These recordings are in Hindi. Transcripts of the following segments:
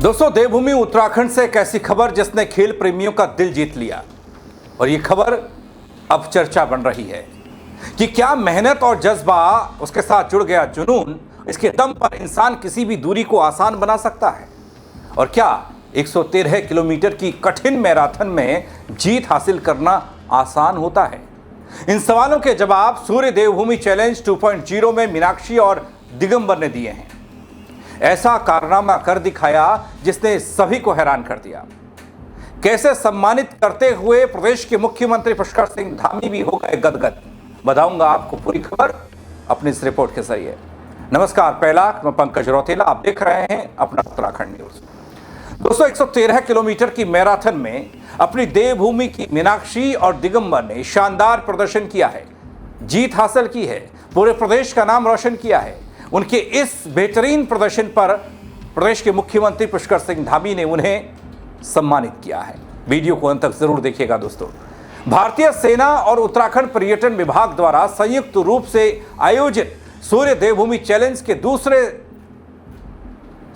दोस्तों, देवभूमि उत्तराखंड से एक ऐसी खबर जिसने खेल प्रेमियों का दिल जीत लिया और ये खबर अब चर्चा बन रही है कि क्या मेहनत और जज्बा, उसके साथ जुड़ गया जुनून, इसके दम पर इंसान किसी भी दूरी को आसान बना सकता है। और क्या 113 किलोमीटर की कठिन मैराथन में जीत हासिल करना आसान होता है? इन सवालों के जवाब सूर्य देवभूमि चैलेंज 2.0 में मीनाक्षी और दिगंबर ने दिए हैं। ऐसा कारनामा कर दिखाया जिसने सभी को हैरान कर दिया। कैसे सम्मानित करते हुए प्रदेश के मुख्यमंत्री पुष्कर सिंह धामी भी हो गए गदगद, बताऊंगा आपको पूरी खबर अपनी इस रिपोर्ट के जरिए। नमस्कार, पहला मैं पंकज रौतेला, आप देख रहे हैं अपना उत्तराखंड न्यूज। दोस्तों, 113 किलोमीटर की मैराथन में अपनी देवभूमि की मीनाक्षी और दिगंबर ने शानदार प्रदर्शन किया है, जीत हासिल की है, पूरे प्रदेश का नाम रोशन किया है। उनके इस बेहतरीन प्रदर्शन पर प्रदेश के मुख्यमंत्री पुष्कर सिंह धामी ने उन्हें सम्मानित किया है। वीडियो को अंत तक जरूर देखिएगा। दोस्तों, भारतीय सेना और उत्तराखंड पर्यटन विभाग द्वारा संयुक्त रूप से आयोजित सूर्य देवभूमि चैलेंज के दूसरे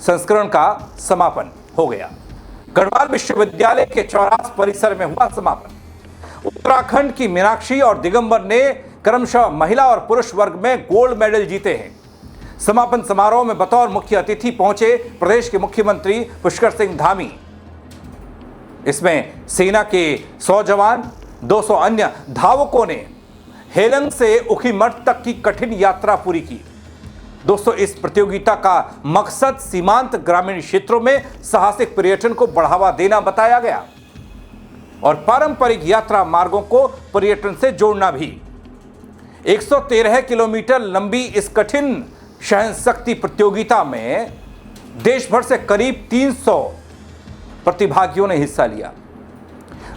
संस्करण का समापन हो गया। गढ़वाल विश्वविद्यालय के चौरास परिसर में हुआ समापन। उत्तराखंड की मीनाक्षी और दिगंबर ने क्रमशः महिला और पुरुष वर्ग में गोल्ड मेडल जीते हैं। समापन समारोह में बतौर मुख्य अतिथि पहुंचे प्रदेश के मुख्यमंत्री पुष्कर सिंह धामी। इसमें सेना के 100 जवान, 200 अन्य धावकों ने हेलंग से ऊखीमठ तक की कठिन यात्रा पूरी की। दोस्तों, इस प्रतियोगिता का मकसद सीमांत ग्रामीण क्षेत्रों में साहसिक पर्यटन को बढ़ावा देना बताया गया और पारंपरिक यात्रा मार्गों को पर्यटन से जोड़ना भी। 113 किलोमीटर लंबी इस कठिन सहनशक्ति प्रतियोगिता में देश भर से करीब 300 प्रतिभागियों ने हिस्सा लिया।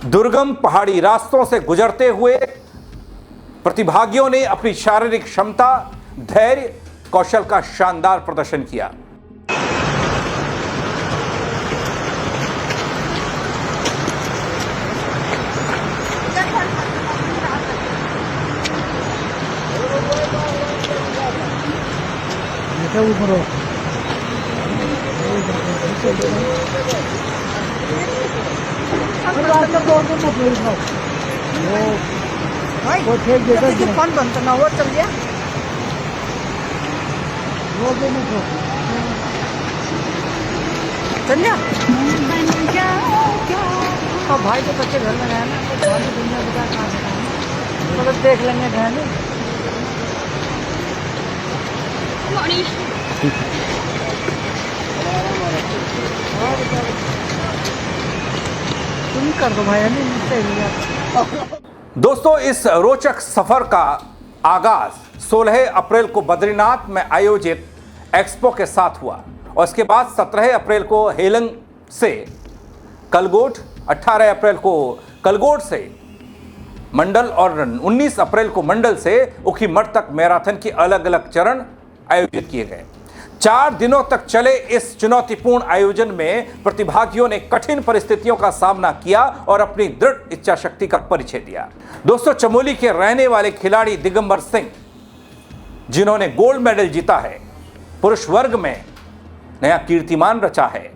दुर्गम पहाड़ी रास्तों से गुजरते हुए प्रतिभागियों ने अपनी शारीरिक क्षमता, धैर्य, कौशल का शानदार प्रदर्शन किया। कौन बनता ना वो चल गया चल गया। अब भाई के बच्चे घर में रहना तो दुनिया बता कहाँ से मतलब देख लेंगे घर में। तुम कर दो भाई, दोस्तों, इस रोचक सफर का आगाज 16 अप्रैल को बद्रीनाथ में आयोजित एक्सपो के साथ हुआ और इसके बाद 17 अप्रैल को हेलंग से कलगोट, 18 अप्रैल को कलगोट से मंडल और 19 अप्रैल को मंडल से ऊखीमठ तक मैराथन के अलग अलग चरण आयोजित किए गए। 4 दिनों तक चले इस चुनौतीपूर्ण आयोजन में प्रतिभागियों ने कठिन परिस्थितियों का सामना किया और अपनी दृढ़ इच्छा शक्ति का परिचय दिया। दोस्तों, चमोली के रहने वाले खिलाड़ी दिगंबर सिंह, जिन्होंने गोल्ड मेडल जीता है, पुरुष वर्ग में नया कीर्तिमान रचा है,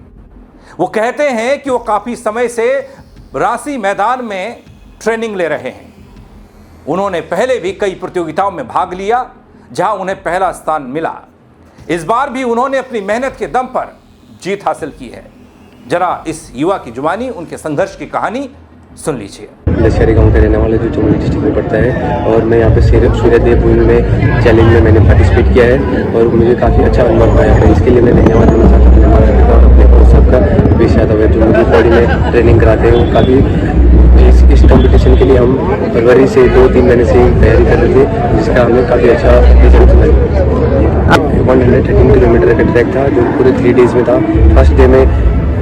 वो कहते हैं कि वो काफी समय से रांसी मैदान में ट्रेनिंग ले रहे हैं। उन्होंने पहले भी कई प्रतियोगिताओं में भाग लिया जहां उन्हें पहला स्थान मिला। इस बार भी उन्होंने अपनी मेहनत के दम पर जीत हासिल की है। जरा इस युवा की जुबानी, उनके संघर्ष की कहानी सुन लीजिए। दशहरी गांव के रहने वाले जो चमोली डिस्ट्रिक्ट में पड़ता है और मैं यहाँ पे सूर्य देवभूमि में चैलेंज में मैंने पार्टिसिपेट किया है और मुझे काफ़ी अच्छा अनुभव आया है। इसके लिए मैं धन्यवाद देना चाहता हूँ अपने माता पिता और अपने कोच साहब का। विश यादव है जो मुझे बॉडी में ट्रेनिंग कराते हैं। काफ़ी इस कॉम्पिटिशन के लिए हम फरवरी से 2-3 महीने से तैयारी कर रहे थे, जिसका हमें काफ़ी अच्छा रिजल्ट मिला। 113 किलोमीटर का ट्रैक था जो पूरे 3 डेज में था। फर्स्ट डे में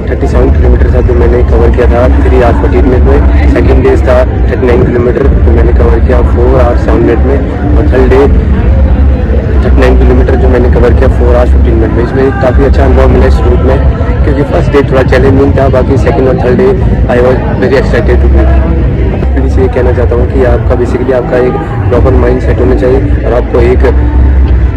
37 किलोमीटर था जो मैंने कवर किया था 3 आवर्स 14 मिनट में। सेकेंड डे था 39 किलोमीटर जो मैंने कवर किया 4 आवर्स 7 मिनट में। और थर्ड डे 39 किलोमीटर जो मैंने कवर किया 4 आवर्स 15 मिनट में। इसमें काफ़ी अच्छा अनुभव मिला इस रूट में, क्योंकि फर्स्ट डे थोड़ा चैलेंजिंग था, बाकी सेकेंड और third day I was very excited to be. इसलिए कहना चाहता हूँ कि आपका बेसिकली आपका एक प्रॉपर माइंड सेट होना चाहिए और आपको एक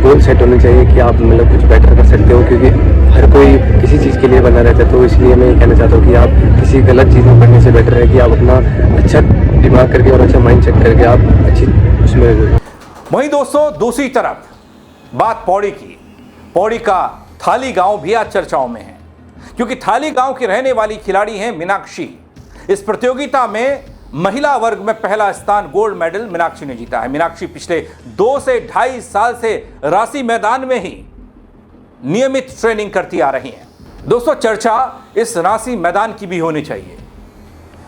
गोल सेट होने चाहिए कि आप मतलब कुछ बेटर कर सकते हो, क्योंकि हर कोई किसी चीज़ के लिए बना रहता है। तो इसलिए मैं ये कहना चाहता हूँ कि आप किसी गलत चीज़ में पढ़ने से बेटर है कि आप अपना अच्छा दिमाग करके और अच्छा माइंड सेट करके आप अच्छी उसमें। वहीं दोस्तों दूसरी तरफ बात पौड़ी की। पौड़ी का थाली गांव भी आज चर्चाओं में है, क्योंकि थाली गांव की रहने वाली खिलाड़ी हैं मीनाक्षी। इस प्रतियोगिता में महिला वर्ग में पहला स्थान गोल्ड मेडल मीनाक्षी ने जीता है। मीनाक्षी पिछले 2 से 2.5 साल से राशि मैदान में ही नियमित ट्रेनिंग करती आ रही हैं। दोस्तों चर्चा इस राशि मैदान की भी होनी चाहिए।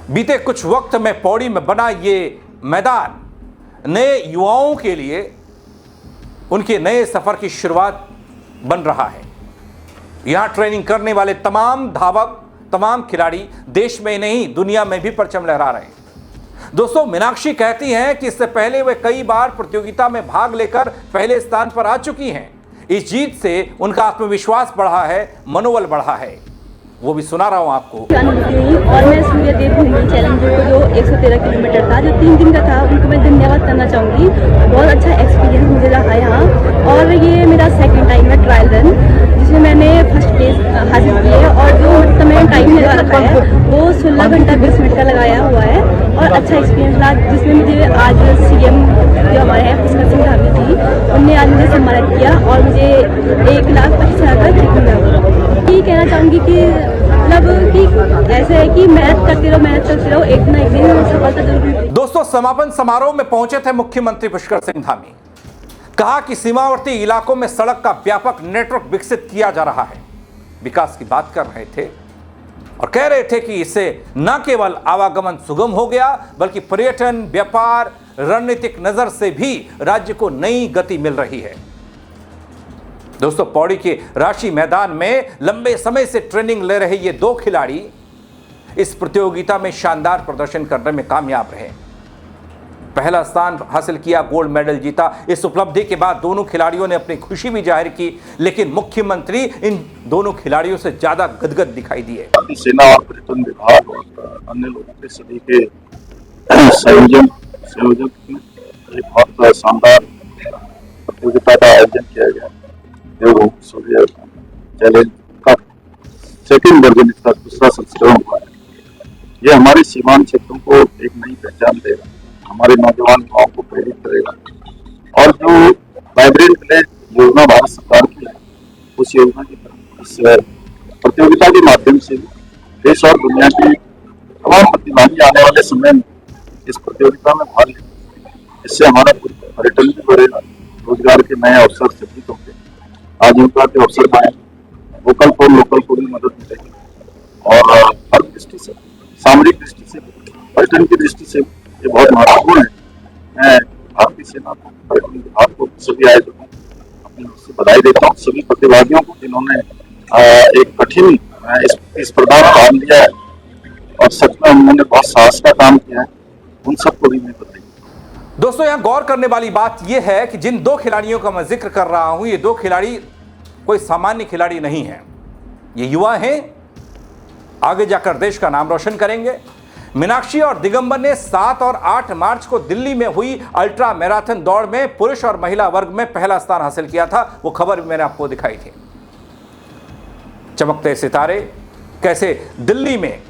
बीते कुछ वक्त में पौड़ी में बना ये मैदान नए युवाओं के लिए उनके नए सफर की शुरुआत बन रहा है। यहां ट्रेनिंग करने वाले तमाम धावक, तमाम खिलाड़ी देश में नहीं दुनिया में भी परचम लहरा रहे हैं। दोस्तों मीनाक्षी कहती हैं कि इससे पहले वे कई बार प्रतियोगिता में भाग लेकर पहले स्थान पर आ चुकी हैं। इस जीत से उनका आत्मविश्वास बढ़ा है, मनोबल बढ़ा है। वो भी सुना रहा हूं आपको। और मैं सूर्य देव भूमि चैलेंज को जो 113 किलोमीटर था, जो 3 दिन का था, उनको मैं धन्यवाद करना चाहूँगी। बहुत अच्छा एक्सपीरियंस मुझे रहा यहाँ। और ये मेरा सेकंड टाइम है ट्रायल रन, जिसमें मैंने फर्स्ट प्लेस हासिल की है। और जो मतलब मैंने टाइम लगा रखा है वो 16 घंटा 20 मिनट का लगाया हुआ है। और अच्छा एक्सपीरियंस रहा, जिसमें मुझे आज CM जो हमारे हैं पुष्कर सिंह धामी जी, उनने आज मुझे सम्मानित किया और मुझे 1,25,000 का चेक मिला। ये कहना चाहूँगी कि मतलब कि ऐसे है कि मेहनत करते रहो, एक ना एक दिन सफलता जरूर मिलेगी। दोस्तों समापन समारोह में पहुंचे थे मुख्यमंत्री पुष्कर सिंह धामी। कहा कि सीमावर्ती इलाकों में सड़क का व्यापक नेटवर्क विकसित किया जा रहा है। विकास की बात कर रहे थे और कह रहे थे कि इससे न केवल आवागमन सुगम हो गया, बल्कि पर्यटन, व्यापार, रणनीतिक नजर से भी राज्य को नई गति मिल रही है। दोस्तों पौड़ी के राशि मैदान में लंबे समय से ट्रेनिंग ले रहे ये 2 खिलाड़ी इस प्रतियोगिता में शानदार प्रदर्शन करने में कामयाब रहे। पहला स्थान हासिल किया, गोल्ड मेडल जीता। इस उपलब्धि के बाद दोनों खिलाड़ियों ने अपनी खुशी भी जाहिर की, लेकिन मुख्यमंत्री इन दोनों खिलाड़ियों से ज्यादा गदगद दिखाई दिए। सेना और पर्यटन विभाग और अन्य लोगों के सभी के संयोजन में एक बहुत शानदार प्रतियोगिता का आयोजन किया गया। सूर्य चैलेंज का सेकंड वर्जन, इसका दूसरा संस्करण हुआ है। ये हमारे सीमांत क्षेत्रों को एक नई पहचान देगा, हमारे नौजवान युवाओं को प्रेरित करेगा। और जो वाइब्रेंट विलेज योजना भारत सरकार की है, उस योजना की तरफ इस प्रतियोगिता के माध्यम से देश और दुनिया की तमाम प्रतिभागी आने वाले समय में इस प्रतियोगिता में भाग लेंगे। इससे हमारा पर्यटन भी बढ़ेगा, रोजगार के नए अवसर सृजित होंगे, आजीविका के अवसर बढ़ेंगे, वोकल फॉर लोकल को भी मदद मिलेगी। और हर दृष्टि से, सामरिक दृष्टि से, पर्यटन की दृष्टि से ये बहुत महत्वपूर्ण है। मैं भारतीय सेना को, पर्यटन विभाग को, सभी आयोजकों को अपनी ओर से बधाई देता हूँ। सभी प्रतिभागियों को जिन्होंने एक कठिन इस स्पर्धा में भाग लिया है और सच में उन्होंने बहुत साहस का काम किया है, उन सबको भी मैं बधाई। दोस्तों यहां गौर करने वाली बात यह है कि जिन 2 खिलाड़ियों का मैं जिक्र कर रहा हूं, ये 2 खिलाड़ी कोई सामान्य खिलाड़ी नहीं है। ये युवा हैं, आगे जाकर देश का नाम रोशन करेंगे। मीनाक्षी और दिगंबर ने 7 और 8 मार्च को दिल्ली में हुई अल्ट्रा मैराथन दौड़ में पुरुष और महिला वर्ग में पहला स्थान हासिल किया था। वो खबर भी मैंने आपको दिखाई थी। चमकते सितारे कैसे दिल्ली में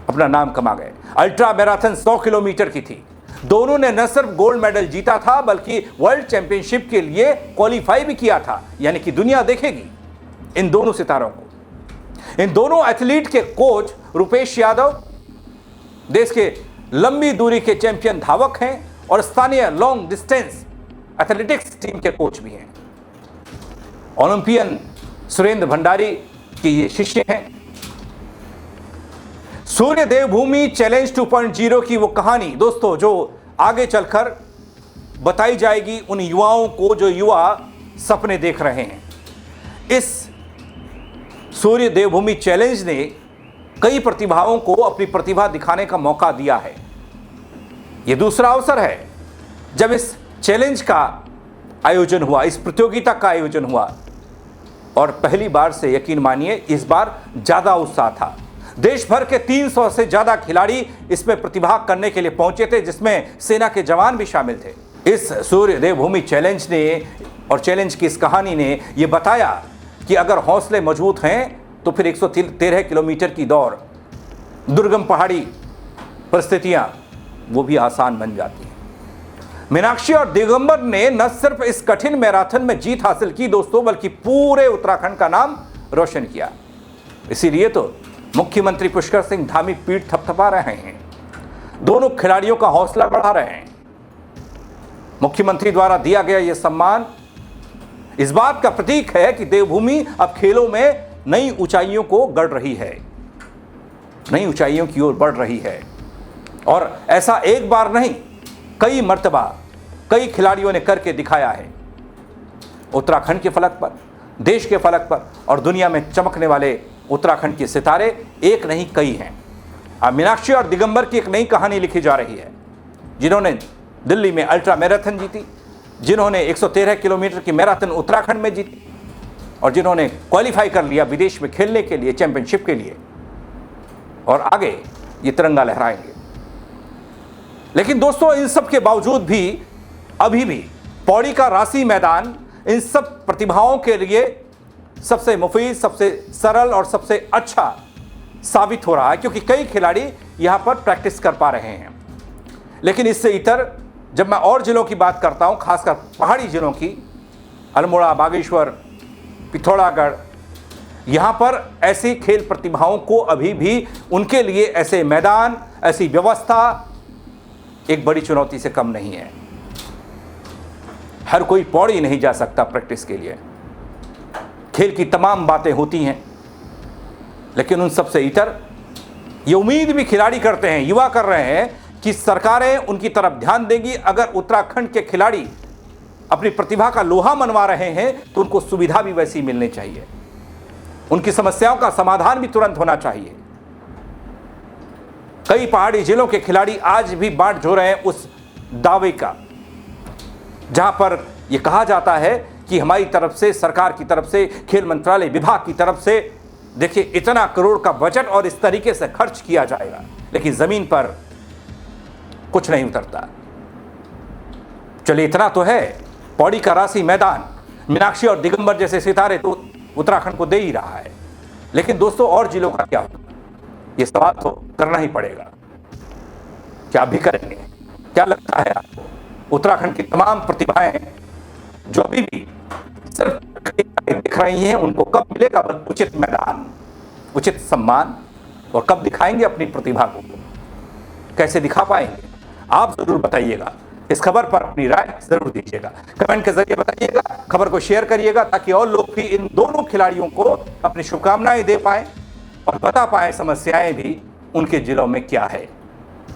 अपना नाम कमा गए। अल्ट्रा मैराथन 100 किलोमीटर की थी। दोनों ने न सिर्फ गोल्ड मेडल जीता था, बल्कि वर्ल्ड चैंपियनशिप के लिए क्वालिफाई भी किया था। यानी कि दुनिया देखेगी इन दोनों सितारों को। इन दोनों एथलीट के कोच रुपेश यादव देश के लंबी दूरी के चैंपियन धावक हैं और स्थानीय लॉन्ग डिस्टेंस एथलेटिक्स टीम के कोच भी हैं। ओलंपियन सुरेंद्र भंडारी के ये शिष्य हैं। सूर्य देवभूमि चैलेंज 2.0 की वो कहानी दोस्तों जो आगे चलकर बताई जाएगी उन युवाओं को जो युवा सपने देख रहे हैं। इस सूर्य देवभूमि चैलेंज ने कई प्रतिभाओं को अपनी प्रतिभा दिखाने का मौका दिया है। यह दूसरा अवसर है जब इस चैलेंज का आयोजन हुआ, इस प्रतियोगिता का आयोजन हुआ और पहली बार से यकीन मानिए इस बार ज्यादा उत्साह था। देश भर के 300 से ज्यादा खिलाड़ी इसमें प्रतिभाग करने के लिए पहुंचे थे, जिसमें सेना के जवान भी शामिल थे। इस सूर्य देवभूमि चैलेंज ने और चैलेंज की इस कहानी ने यह बताया कि अगर हौसले मजबूत हैं तो फिर 113 किलोमीटर की दौड़, दुर्गम पहाड़ी परिस्थितियां, वो भी आसान बन जाती हैं। मीनाक्षी और दिगंबर ने न सिर्फ इस कठिन मैराथन में जीत हासिल की दोस्तों, बल्कि पूरे उत्तराखंड का नाम रोशन किया। इसीलिए तो मुख्यमंत्री पुष्कर सिंह धामी पीठ थपथपा रहे हैं, दोनों खिलाड़ियों का हौसला बढ़ा रहे हैं। मुख्यमंत्री द्वारा दिया गया यह सम्मान इस बात का प्रतीक है कि देवभूमि अब खेलों में नई ऊंचाइयों को गढ़ रही है, नई ऊंचाइयों की ओर बढ़ रही है। और ऐसा एक बार नहीं, कई मर्तबा कई खिलाड़ियों ने करके दिखाया है। उत्तराखंड के फलक पर, देश के फलक पर और दुनिया में चमकने वाले उत्तराखंड के सितारे एक नहीं कई हैं। अब मीनाक्षी और दिगंबर की एक नई कहानी लिखी जा रही है, जिन्होंने दिल्ली में अल्ट्रा मैराथन जीती, जिन्होंने 113 किलोमीटर की मैराथन उत्तराखंड में जीती और जिन्होंने क्वालिफाई कर लिया विदेश में खेलने के लिए, चैंपियनशिप के लिए, और आगे ये तिरंगा लहराएंगे। लेकिन दोस्तों, इन सब के बावजूद भी अभी भी पौड़ी का राशि मैदान इन सब प्रतिभाओं के लिए सबसे मुफीद, सबसे सरल और सबसे अच्छा साबित हो रहा है, क्योंकि कई खिलाड़ी यहां पर प्रैक्टिस कर पा रहे हैं। लेकिन इससे इतर जब मैं और जिलों की बात करता हूं, खासकर पहाड़ी जिलों की, अल्मोड़ा, बागेश्वर, पिथौरागढ़, यहां पर ऐसी खेल प्रतिभाओं को अभी भी उनके लिए ऐसे मैदान, ऐसी व्यवस्था एक बड़ी चुनौती से कम नहीं है। हर कोई पौड़ी नहीं जा सकता प्रैक्टिस के लिए। खेल की तमाम बातें होती हैं, लेकिन उन सबसे इतर ये उम्मीद भी खिलाड़ी करते हैं, युवा कर रहे हैं कि सरकारें उनकी तरफ ध्यान देंगी। अगर उत्तराखंड के खिलाड़ी अपनी प्रतिभा का लोहा मनवा रहे हैं तो उनको सुविधा भी वैसी मिलनी चाहिए, उनकी समस्याओं का समाधान भी तुरंत होना चाहिए। कई पहाड़ी जिलों के खिलाड़ी आज भी बाट जो रहे हैं उस दावे का, जहां पर यह कहा जाता है कि हमारी तरफ से, सरकार की तरफ से, खेल मंत्रालय विभाग की तरफ से, देखिए इतना करोड़ का बजट और इस तरीके से खर्च किया जाएगा, लेकिन जमीन पर कुछ नहीं उतरता। चलिए, इतना तो है, पौड़ी का राशि मैदान, मीनाक्षी और दिगंबर जैसे सितारे तो उत्तराखंड को दे ही रहा है। लेकिन दोस्तों, और जिलों का क्या होगा, ये सवाल तो करना ही पड़ेगा। क्या भी करेंगे? क्या लगता है आपको? उत्तराखंड की तमाम प्रतिभाएं जो अभी भी सिर्फ दिख रही हैं, उनको कब मिलेगा उचित मैदान, उचित सम्मान, और कब दिखाएंगे अपनी प्रतिभा को? कैसे दिखा पाएंगे? आप जरूर बताइएगा। इस खबर पर अपनी राय जरूर दीजिएगा, कमेंट के जरिए बताइएगा, खबर को शेयर करिएगा, ताकि और लोग भी इन दोनों खिलाड़ियों को अपनी शुभकामनाएं दे पाएं और बता पाएं समस्याएं भी उनके जिलों में क्या है।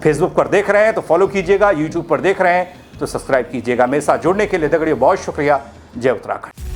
फेसबुक पर देख रहे हैं तो फॉलो कीजिएगा, यूट्यूब पर देख रहे हैं तो सब्सक्राइब कीजिएगा। मेरे साथ जुड़ने के लिए दगड़ियों बहुत शुक्रिया। जय उत्तराखंड।